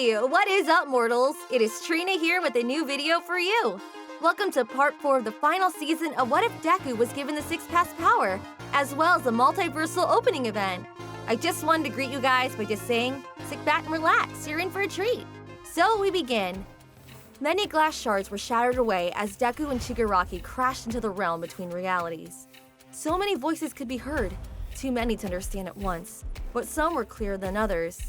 Hey, what is up, mortals? It is Trina here with a new video for you. Welcome to part 4 of the final season of What If Deku was given the Six Paths power, as well as the multiversal opening event. I just wanted to greet you guys by just saying, sit back and relax, you're in for a treat. So we begin. Many glass shards were shattered away as Deku and Shigaraki crashed into the realm between realities. So many voices could be heard, too many to understand at once, but some were clearer than others.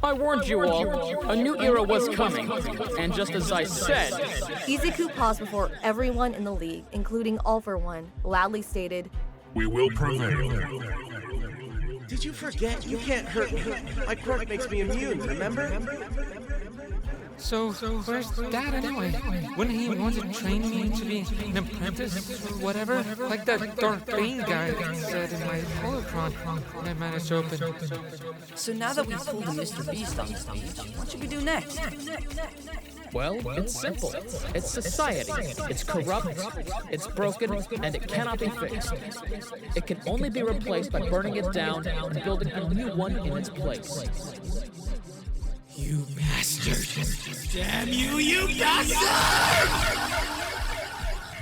I warned you all, a new era was coming, and just as I said... Izuku paused before everyone in the league, including All For One, loudly stated, "We will prevail." Did you forget? You can't hurt me. My quirk makes me immune, remember? So where's Dad anyway? Wouldn't he want to train me to be an apprentice or whatever? Like that Darth Bane guy said in my holocron that I managed to open. So now that we've pulled Mr. Beast on stage, what should we do next? Well, it's simple. It's society. It's corrupt, it's broken, and it cannot be fixed. It can only be replaced by burning it down and building a new one in its place. You bastard! Damn you, you bastard!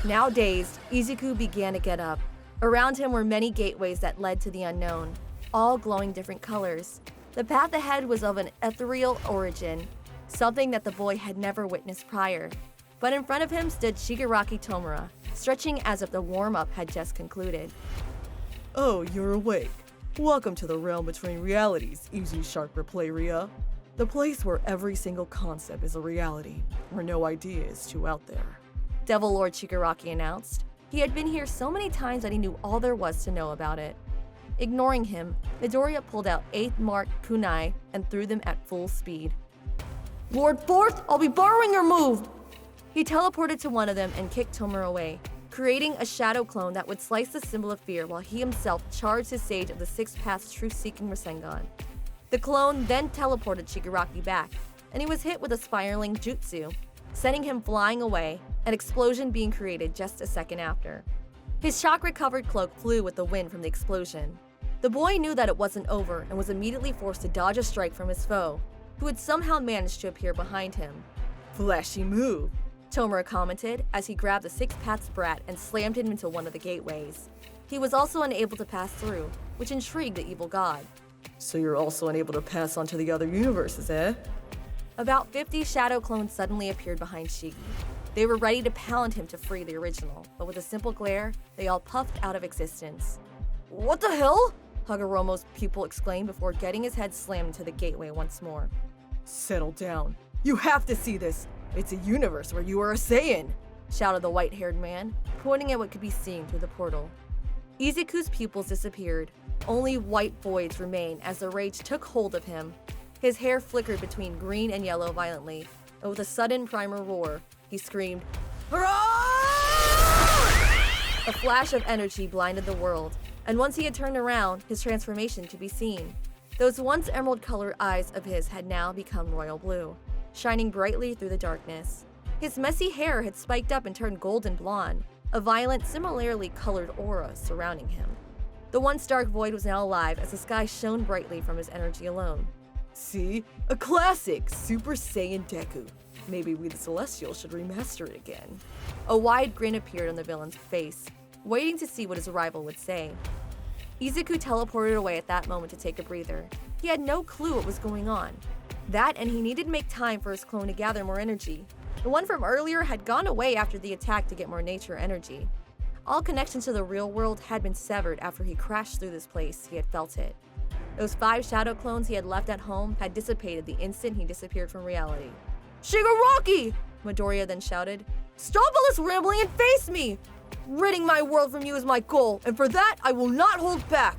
Now dazed, Izuku began to get up. Around him were many gateways that led to the unknown, all glowing different colors. The path ahead was of an ethereal origin, something that the boy had never witnessed prior. But in front of him stood Shigaraki Tomura, stretching as if the warm-up had just concluded. Oh, you're awake. Welcome to the realm between realities, Izu Shark Replaria. The place where every single concept is a reality, where no idea is too out there. Devil Lord Shigaraki announced. He had been here so many times that he knew all there was to know about it. Ignoring him, Midoriya pulled out 8th Mark kunai and threw them at full speed. Lord Fourth, I'll be borrowing your move! He teleported to one of them and kicked Tomura away, creating a shadow clone that would slice the symbol of fear while he himself charged his Sage of the Six Paths Truth-Seeking Rasengan. The clone then teleported Shigaraki back, and he was hit with a spiraling jutsu, sending him flying away, an explosion being created just a second after. His chakra-covered cloak flew with the wind from the explosion. The boy knew that it wasn't over and was immediately forced to dodge a strike from his foe, who had somehow managed to appear behind him. Flashy move, Tomura commented as he grabbed the Six Paths brat and slammed him into one of the gateways. He was also unable to pass through, which intrigued the evil god. So you're also unable to pass on to the other universes, eh? About 50 shadow clones suddenly appeared behind Shigi. They were ready to pound him to free the original, but with a simple glare, they all puffed out of existence. What the hell? Hagoromo's pupil exclaimed before getting his head slammed into the gateway once more. Settle down. You have to see this. It's a universe where you are a Saiyan, shouted the white-haired man, pointing at what could be seen through the portal. Izuku's pupils disappeared. Only white voids remained as the rage took hold of him. His hair flickered between green and yellow violently, and with a sudden primal roar, he screamed, "Hurrah!" A flash of energy blinded the world, and once he had turned around, his transformation could be seen. Those once emerald-colored eyes of his had now become royal blue, shining brightly through the darkness. His messy hair had spiked up and turned golden blonde, a violent, similarly colored aura surrounding him. The once dark void was now alive as the sky shone brightly from his energy alone. See? A classic Super Saiyan Deku. Maybe we the Celestials should remaster it again. A wide grin appeared on the villain's face, waiting to see what his rival would say. Izuku teleported away at that moment to take a breather. He had no clue what was going on. That and he needed to make time for his clone to gather more energy. The one from earlier had gone away after the attack to get more nature energy. All connections to the real world had been severed after he crashed through this place. He had felt it. Those 5 shadow clones he had left at home had dissipated the instant he disappeared from reality. Shigaraki! Midoriya then shouted. Stop all this rambling and face me! Ridding my world from you is my goal, and for that I will not hold back!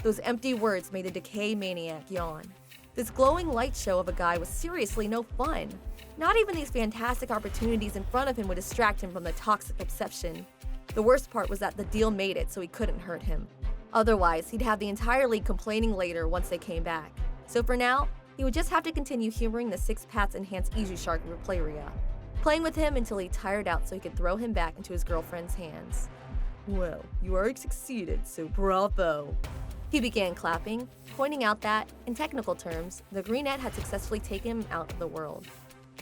Those empty words made the decay maniac yawn. This glowing light show of a guy was seriously no fun. Not even these fantastic opportunities in front of him would distract him from the toxic obsession. The worst part was that the deal made it so he couldn't hurt him. Otherwise, he'd have the entire league complaining later once they came back. So for now, he would just have to continue humoring the Six Paths enhanced Izu Shark Replaria, playing with him until he tired out so he could throw him back into his girlfriend's hands. Well, you already succeeded, so bravo. He began clapping, pointing out that, in technical terms, the Greenette had successfully taken him out of the world.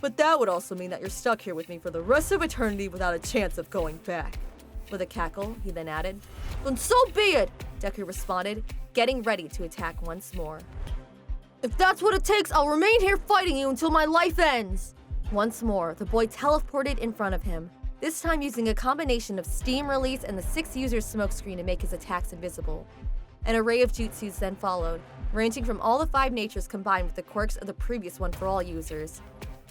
But that would also mean that you're stuck here with me for the rest of eternity without a chance of going back. With a cackle, he then added, "Then so be it," Deku responded, getting ready to attack once more. "If that's what it takes, I'll remain here fighting you until my life ends." Once more, the boy teleported in front of him, this time using a combination of steam release and the 6-user smokescreen to make his attacks invisible. An array of jutsus then followed, ranging from all the 5 natures combined with the quirks of the previous One for All users.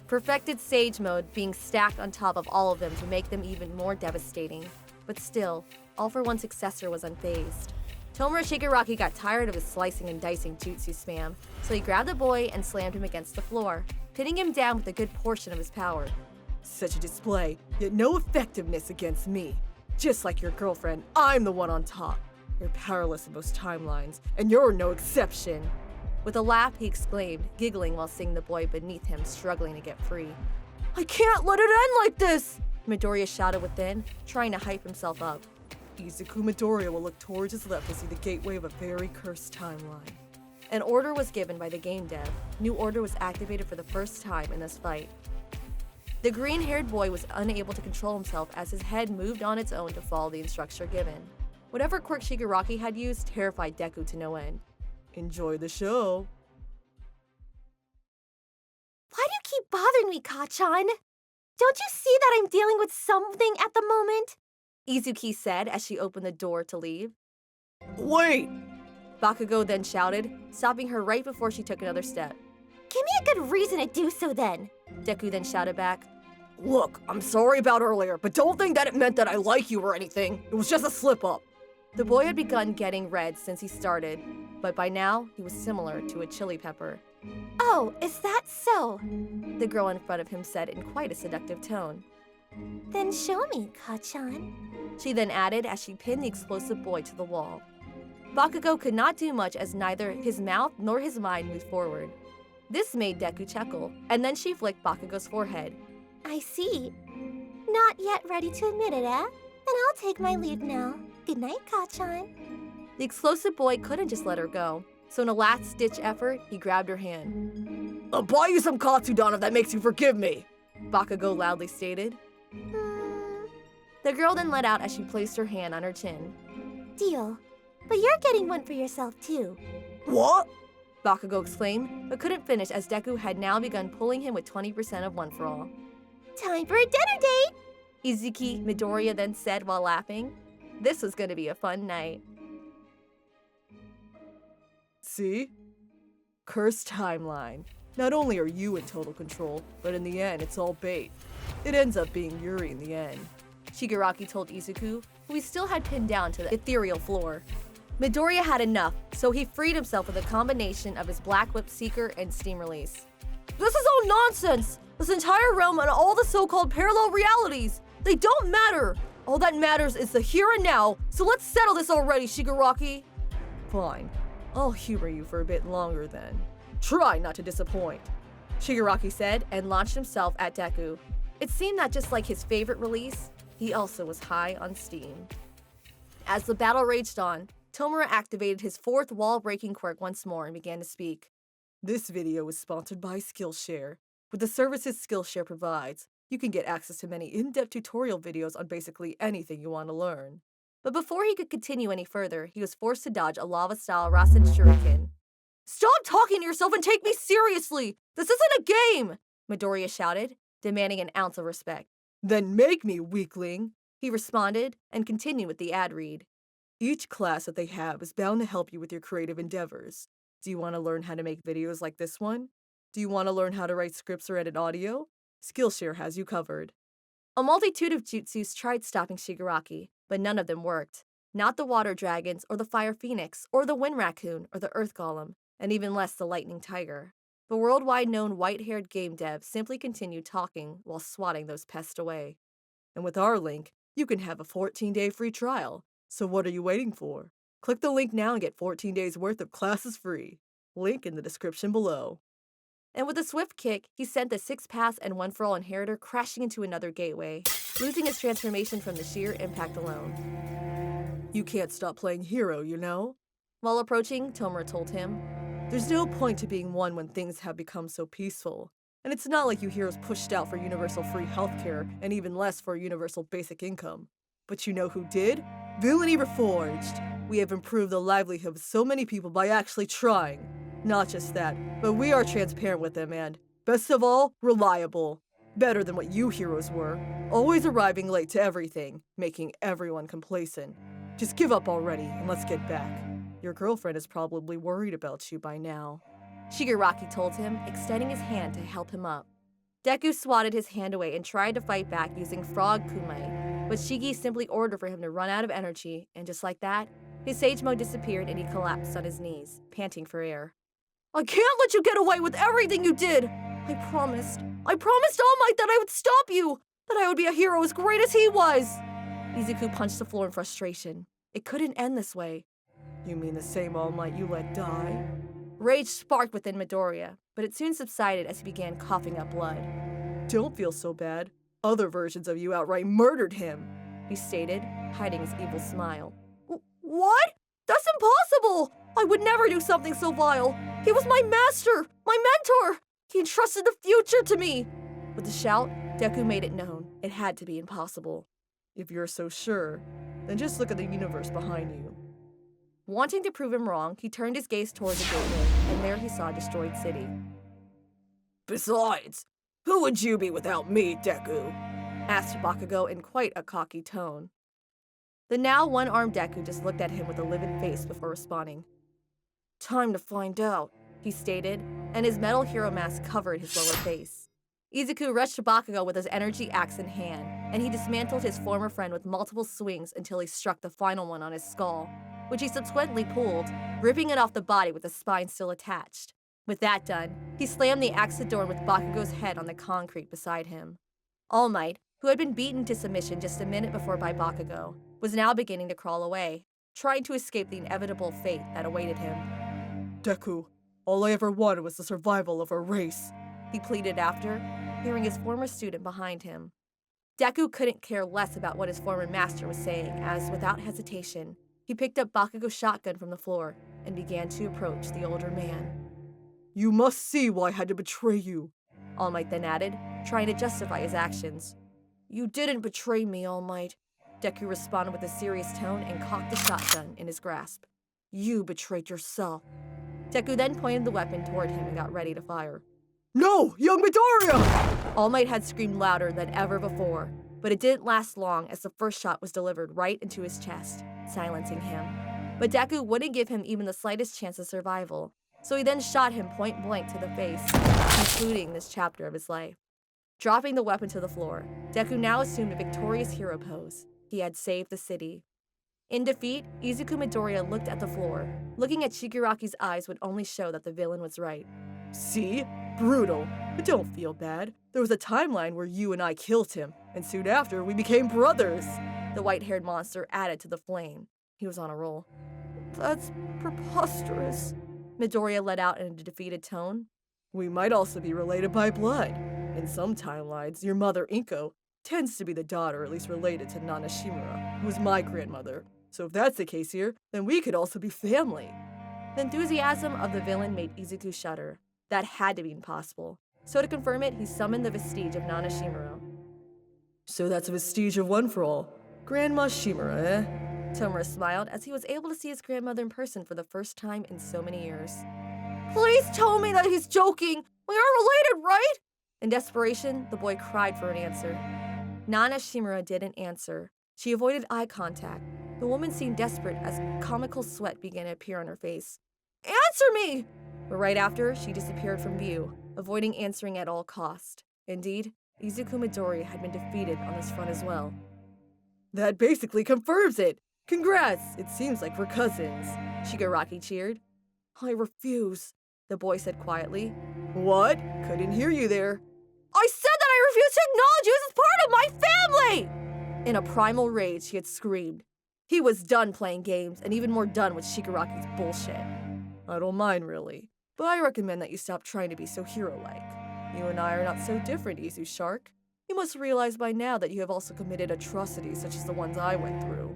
Perfected Sage Mode being stacked on top of all of them to make them even more devastating. But still, All for One's successor was unfazed. Tomura Shigaraki got tired of his slicing and dicing jutsu spam, so he grabbed the boy and slammed him against the floor, pinning him down with a good portion of his power. Such a display, yet no effectiveness against me. Just like your girlfriend, I'm the one on top. You're powerless in most timelines, and you're no exception. With a laugh, he exclaimed, giggling while seeing the boy beneath him struggling to get free. I can't let it end like this! Midoriya shouted within, trying to hype himself up. Izuku Midoriya will look towards his left to see the gateway of a very cursed timeline. An order was given by the game dev. New order was activated for the first time in this fight. The green-haired boy was unable to control himself as his head moved on its own to follow the instruction given. Whatever quirk Shigaraki had used terrified Deku to no end. Enjoy the show. Why do you keep bothering me, Kacchan? Don't you see that I'm dealing with something at the moment? Izuki said as she opened the door to leave. Wait! Bakugo then shouted, stopping her right before she took another step. Give me a good reason to do so then. Deku then shouted back, Look, I'm sorry about earlier, but don't think that it meant that I like you or anything. It was just a slip-up. The boy had begun getting red since he started, but by now he was similar to a chili pepper. Oh, is that so? The girl in front of him said in quite a seductive tone. Then show me, Kacchan. She then added as she pinned the explosive boy to the wall. Bakugo could not do much as neither his mouth nor his mind moved forward. This made Deku chuckle, and then she flicked Bakugo's forehead. I see. Not yet ready to admit it, eh? Then I'll take my leave now. Good night, Kacchan. The explosive boy couldn't just let her go, so in a last-ditch effort, he grabbed her hand. I'll buy you some Katsudon if that makes you forgive me, Bakugo loudly stated. The girl then let out as she placed her hand on her chin. Deal. But you're getting one for yourself, too. What? Bakugo exclaimed, but couldn't finish as Deku had now begun pulling him with 20% of One for All. Time for a dinner date! Izuki Midoriya then said while laughing. This was going to be a fun night. See? Cursed timeline. Not only are you in total control, but in the end, it's all bait. It ends up being Yuri in the end. Shigaraki told Izuku, who he still had pinned down to the ethereal floor. Midoriya had enough, so he freed himself with a combination of his Black Whip Seeker and Steam Release. This is all nonsense! This entire realm and all the so-called parallel realities! They don't matter! All that matters is the here and now, so let's settle this already, Shigaraki! Fine. I'll humor you for a bit longer then. Try not to disappoint. Shigaraki said and launched himself at Deku. It seemed that just like his favorite release, he also was high on steam. As the battle raged on, Tomura activated his 4th wall-breaking quirk once more and began to speak. This video is sponsored by Skillshare. With the services Skillshare provides, you can get access to many in-depth tutorial videos on basically anything you want to learn. But before he could continue any further, he was forced to dodge a lava-style Rasen Shuriken. Stop talking to yourself and take me seriously! This isn't a game! Midoriya shouted, demanding an ounce of respect. Then make me, weakling! He responded and continued with the ad read. Each class that they have is bound to help you with your creative endeavors. Do you want to learn how to make videos like this one? Do you want to learn how to write scripts or edit audio? Skillshare has you covered. A multitude of jutsus tried stopping Shigaraki, but none of them worked. Not the Water Dragons, or the Fire Phoenix, or the Wind Raccoon, or the Earth Golem, and even less the Lightning Tiger. The worldwide known white-haired game dev simply continued talking while swatting those pests away. And with our link, you can have a 14-day free trial. So what are you waiting for? Click the link now and get 14 days worth of classes free. Link in the description below. And with a swift kick, he sent the 6-pass and One for All inheritor crashing into another gateway, losing his transformation from the sheer impact alone. You can't stop playing hero, you know? While approaching, Tomura told him, There's no point to being one when things have become so peaceful. And it's not like you heroes pushed out for universal free healthcare and even less for universal basic income. But you know who did? Villainy Reforged. We have improved the livelihood of so many people by actually trying. Not just that, but we are transparent with them and, best of all, reliable. Better than what you heroes were. Always arriving late to everything, making everyone complacent. Just give up already and let's get back. Your girlfriend is probably worried about you by now. Shigaraki told him, extending his hand to help him up. Deku swatted his hand away and tried to fight back using Frog Kumai, but Shigi simply ordered for him to run out of energy, and just like that, his Sage Mode disappeared and he collapsed on his knees, panting for air. I can't let you get away with everything you did! I promised All Might that I would stop you! That I would be a hero as great as he was! Izuku punched the floor in frustration. It couldn't end this way. You mean the same All Might you let die? Rage sparked within Midoriya, but it soon subsided as he began coughing up blood. Don't feel so bad. Other versions of you outright murdered him, he stated, hiding his evil smile. What? That's impossible! I would never do something so vile. He was my master, my mentor. He entrusted the future to me. With a shout, Deku made it known. It had to be impossible. If you're so sure, then just look at the universe behind you. Wanting to prove him wrong, he turned his gaze toward the gateway, and there he saw a destroyed city. Besides, who would you be without me, Deku? Asked Bakugo in quite a cocky tone. The now one-armed Deku just looked at him with a livid face before responding. Time to find out, he stated, and his metal hero mask covered his lower face. Izuku rushed to Bakugo with his energy axe in hand, and he dismantled his former friend with multiple swings until he struck the final one on his skull, which he subsequently pulled, ripping it off the body with the spine still attached. With that done, he slammed the axe to door with Bakugo's head on the concrete beside him. All Might, who had been beaten to submission just a minute before by Bakugo, was now beginning to crawl away, trying to escape the inevitable fate that awaited him. Deku, all I ever wanted was the survival of our race, he pleaded after, hearing his former student behind him. Deku couldn't care less about what his former master was saying as, without hesitation, he picked up Bakugo's shotgun from the floor and began to approach the older man. You must see why I had to betray you, All Might then added, trying to justify his actions. You didn't betray me, All Might, Deku responded with a serious tone and cocked the shotgun in his grasp. You betrayed yourself. Deku then pointed the weapon toward him and got ready to fire. No, young Midoriya! All Might had screamed louder than ever before, but it didn't last long as the first shot was delivered right into his chest, silencing him. But Deku wouldn't give him even the slightest chance of survival, so he then shot him point blank to the face, concluding this chapter of his life. Dropping the weapon to the floor, Deku now assumed a victorious hero pose. He had saved the city. In defeat, Izuku Midoriya looked at the floor. Looking at Shigaraki's eyes would only show that the villain was right. See? Brutal. But don't feel bad. There was a timeline where you and I killed him, and soon after, we became brothers. The white-haired monster added to the flame. He was on a roll. That's preposterous, Midoriya let out in a defeated tone. We might also be related by blood. In some timelines, your mother, Inko, tends to be the daughter, at least related to Nana Shimura, who was my grandmother. So if that's the case here, then we could also be family. The enthusiasm of the villain made Izuku shudder. That had to be impossible. So to confirm it, he summoned the vestige of Nana Shimura. So that's a vestige of One for All. Grandma Shimura, eh? Tomura smiled as he was able to see his grandmother in person for the first time in so many years. Please tell me that he's joking! We are related, right? In desperation, the boy cried for an answer. Nana Shimura didn't answer. She avoided eye contact. The woman seemed desperate as comical sweat began to appear on her face. Answer me! But right after, she disappeared from view, avoiding answering at all cost. Indeed, Izuku Midoriya had been defeated on this front as well. That basically confirms it! Congrats! It seems like we're cousins, Shigaraki cheered. I refuse, the boy said quietly. What? Couldn't hear you there. I said that I refuse to acknowledge you as part of my family! In a primal rage, he had screamed. He was done playing games, and even more done with Shigaraki's bullshit. I don't mind, really. But I recommend that you stop trying to be so hero-like. You and I are not so different, Izu Shark. You must realize by now that you have also committed atrocities such as the ones I went through.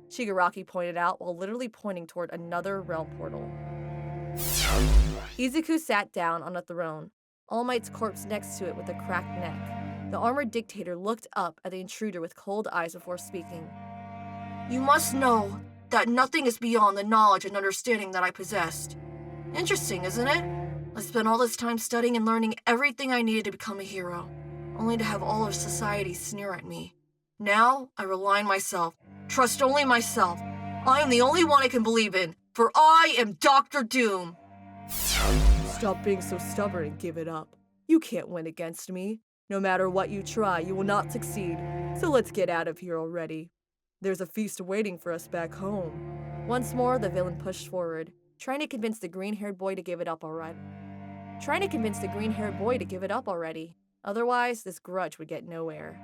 Shigaraki pointed out while literally pointing toward another realm portal. Izuku sat down on a throne, All Might's corpse next to it with a cracked neck. The armored dictator looked up at the intruder with cold eyes before speaking. You must know that nothing is beyond the knowledge and understanding that I possessed. Interesting, isn't it? I spent all this time studying and learning everything I needed to become a hero, only to have all of society sneer at me. Now, I rely on myself, trust only myself. I am the only one I can believe in, for I am Dr. Doom. Stop being so stubborn and give it up. You can't win against me. No matter what you try, you will not succeed. So let's get out of here already. There's a feast waiting for us back home. Once more, the villain pushed forward, trying to convince the green-haired boy to give it up already. Otherwise, this grudge would get nowhere.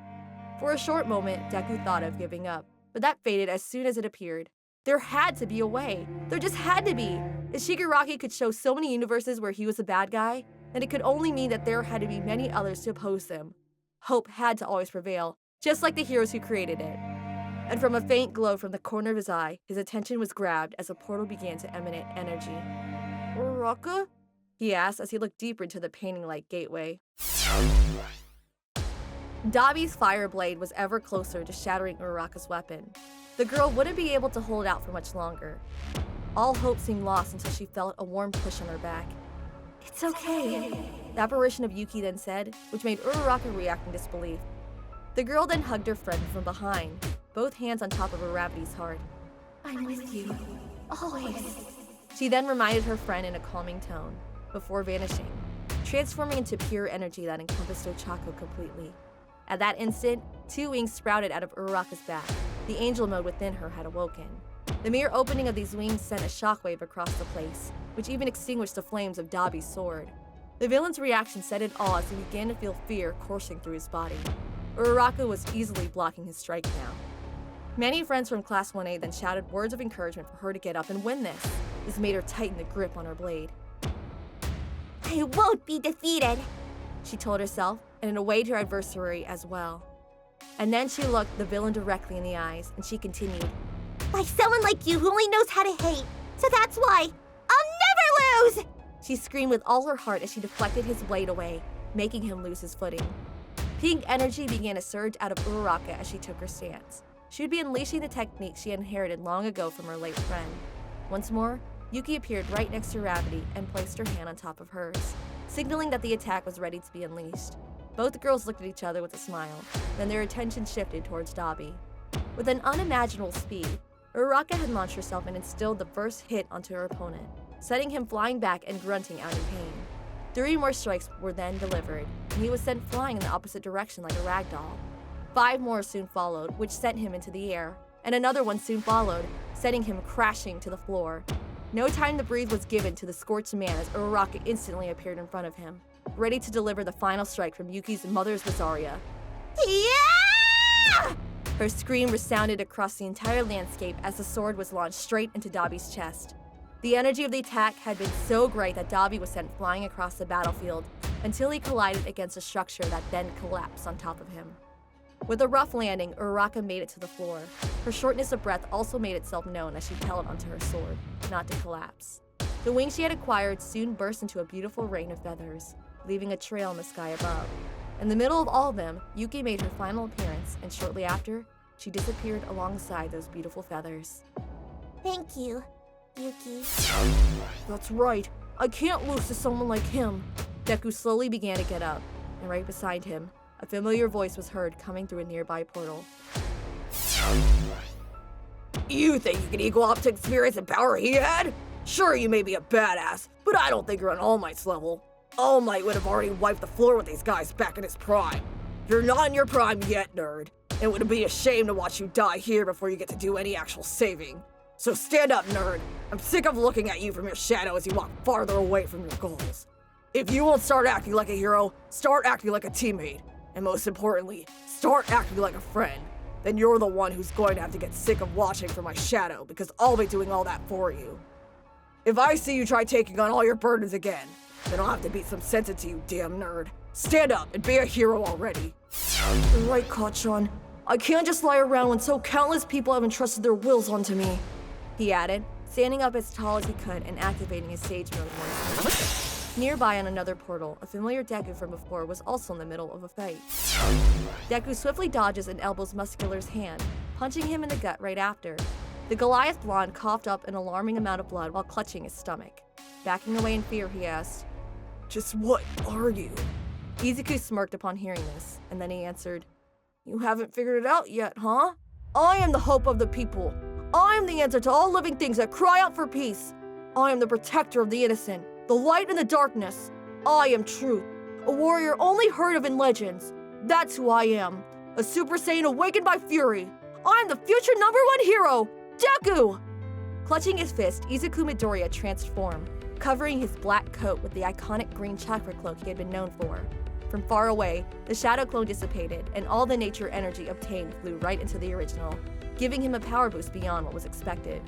For a short moment, Deku thought of giving up, but that faded as soon as it appeared. There had to be a way. There just had to be. If Shigaraki could show so many universes where he was a bad guy, then it could only mean that there had to be many others to oppose them. Hope had to always prevail, just like the heroes who created it. And from a faint glow from the corner of his eye, his attention was grabbed as a portal began to emanate energy. Uraraka? He asked as he looked deeper into the painting-like gateway. Dabi's fire blade was ever closer to shattering Uraraka's weapon. The girl wouldn't be able to hold out for much longer. All hope seemed lost until she felt a warm push on her back. It's okay, the apparition of Yuki then said, which made Uraraka react in disbelief. The girl then hugged her friend from behind, both hands on top of Aravity's heart. I'm with you, always. She then reminded her friend in a calming tone, before vanishing, transforming into pure energy that encompassed Ochako completely. At that instant, two wings sprouted out of Uraraka's back. The angel mode within her had awoken. The mere opening of these wings sent a shockwave across the place, which even extinguished the flames of Dabi's sword. The villain's reaction set it all as he began to feel fear coursing through his body. Uraraka was easily blocking his strike now. Many friends from Class 1A then shouted words of encouragement for her to get up and win this. This made her tighten the grip on her blade. I won't be defeated. She told herself, and in a way to her adversary as well. And then she looked the villain directly in the eyes, and she continued. By someone like you who only knows how to hate. So that's why I'll never lose! She screamed with all her heart as she deflected his blade away, making him lose his footing. Pink energy began to surge out of Uraraka as she took her stance. She would be unleashing the technique she inherited long ago from her late friend. Once more, Yuki appeared right next to Ravity and placed her hand on top of hers, signaling that the attack was ready to be unleashed. Both girls looked at each other with a smile, then their attention shifted towards Dabi. With an unimaginable speed, Uraraka had launched herself and instilled the first hit onto her opponent, sending him flying back and grunting out in pain. 3 more strikes were then delivered, and he was sent flying in the opposite direction like a rag doll. 5 more soon followed, which sent him into the air, and another one soon followed, sending him crashing to the floor. No time to breathe was given to the scorched man as Uraraka instantly appeared in front of him, ready to deliver the final strike from Yuki's mother's Rosaria. Yeah! Her scream resounded across the entire landscape as the sword was launched straight into Dabi's chest. The energy of the attack had been so great that Dabi was sent flying across the battlefield until he collided against a structure that then collapsed on top of him. With a rough landing, Uraraka made it to the floor. Her shortness of breath also made itself known as she held onto her sword, not to collapse. The wings she had acquired soon burst into a beautiful rain of feathers, leaving a trail in the sky above. In the middle of all of them, Yuki made her final appearance, and shortly after, she disappeared alongside those beautiful feathers. Thank you, Yuki. That's right. I can't lose to someone like him. Deku slowly began to get up, and right beside him, a familiar voice was heard coming through a nearby portal. You think you can equal up to experience and power he had? Sure, you may be a badass, but I don't think you're on All Might's level. All Might would have already wiped the floor with these guys back in his prime. You're not in your prime yet, nerd. It would be a shame to watch you die here before you get to do any actual saving. So stand up, nerd. I'm sick of looking at you from your shadow as you walk farther away from your goals. If you won't start acting like a hero, start acting like a teammate. And most importantly, start acting like a friend. Then you're the one who's going to have to get sick of watching from my shadow because I'll be doing all that for you. If I see you try taking on all your burdens again, then I'll have to beat some sense into you, damn nerd. Stand up and be a hero already. You're right, Kacchan. I can't just lie around when so countless people have entrusted their wills onto me," he added, standing up as tall as he could and activating his sage mode once more. Nearby on another portal, a familiar Deku from before was also in the middle of a fight. Deku swiftly dodges and elbows Muscular's hand, punching him in the gut right after. The Goliath blonde coughed up an alarming amount of blood while clutching his stomach. Backing away in fear, he asked, "Just what are you?" Izuku smirked upon hearing this, and then he answered, "You haven't figured it out yet, huh? I am the hope of the people. I am the answer to all living things that cry out for peace. I am the protector of the innocent, the light in the darkness. I am truth, a warrior only heard of in legends. That's who I am, a Super Saiyan awakened by fury. I am the future #1 hero, Deku!" Clutching his fist, Izuku Midoriya transformed, covering his black coat with the iconic green chakra cloak he had been known for. From far away, the shadow clone dissipated, and all the nature energy obtained flew right into the original, giving him a power boost beyond what was expected.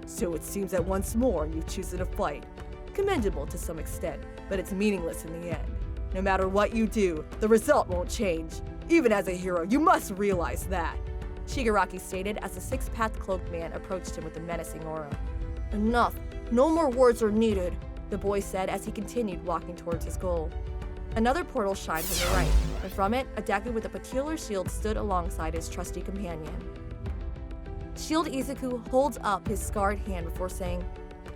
"So it seems that once more you've chosen to fight. Commendable to some extent, but it's meaningless in the end. No matter what you do, the result won't change. Even as a hero, you must realize that," Shigaraki stated as the six-path cloaked man approached him with a menacing aura. "Enough. No more words are needed," the boy said as he continued walking towards his goal. Another portal shined from the right, and from it, a Deku with a peculiar shield stood alongside his trusty companion. Shield Izuku holds up his scarred hand before saying,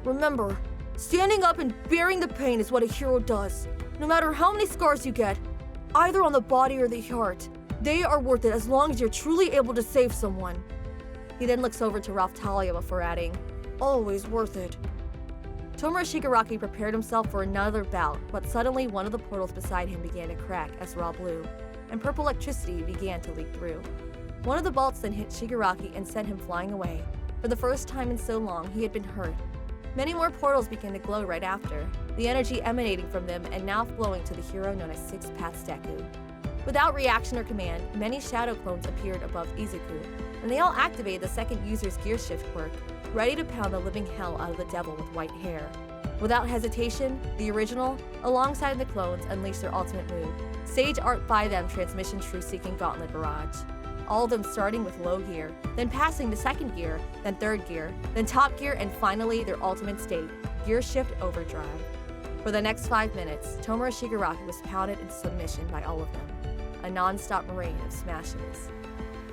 "Remember, standing up and bearing the pain is what a hero does. No matter how many scars you get, either on the body or the heart, they are worth it as long as you're truly able to save someone." He then looks over to Ralph Talia before adding, "Always worth it." Tomura Shigaraki prepared himself for another bout, but suddenly one of the portals beside him began to crack as raw blew, and purple electricity began to leak through. One of the bolts then hit Shigaraki and sent him flying away. For the first time in so long, he had been hurt. Many more portals began to glow right after, the energy emanating from them and now flowing to the hero known as Six Paths Deku. Without reaction or command, many shadow clones appeared above Izuku, and they all activated the second user's gear shift quirk, ready to pound the living hell out of the devil with white hair. Without hesitation, the original, alongside the clones, unleashed their ultimate move, Sage Art by them Transmission Truth-Seeking Gauntlet Barrage. All of them starting with low gear, then passing to second gear, then third gear, then top gear, and finally their ultimate state, Gear Shift Overdrive. For the next 5 minutes, Tomura Shigaraki was pounded into submission by all of them, a non-stop rain of smashes.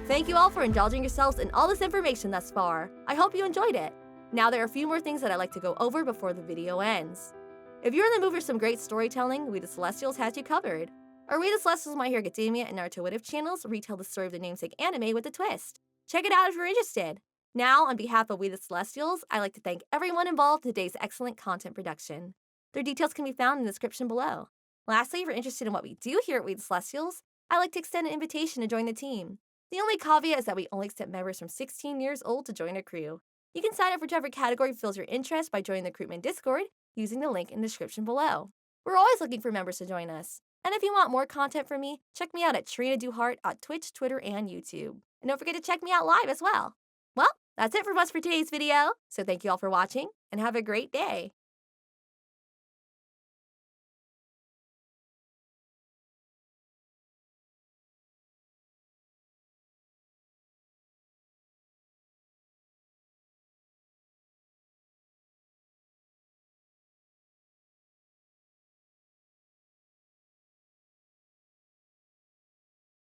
Thank you all for indulging yourselves in all this information thus far. I hope you enjoyed it. Now there are a few more things that I'd like to go over before the video ends. If you're in the mood for some great storytelling, We the Celestials has you covered. Our We the Celestials My Hero Academia and Naruto What If channels retell the story of the namesake anime with a twist. Check it out if you're interested. Now, on behalf of We the Celestials, I'd like to thank everyone involved in today's excellent content production. Their details can be found in the description below. Lastly, if you're interested in what we do here at We the Celestials, I'd like to extend an invitation to join the team. The only caveat is that we only accept members from 16 years old to join our crew. You can sign up for whichever category fills your interest by joining the Recruitment Discord using the link in the description below. We're always looking for members to join us. And if you want more content from me, check me out at Trina Duhart on Twitch, Twitter, and YouTube. And don't forget to check me out live as well. Well, that's it from us for today's video. So thank you all for watching, and have a great day.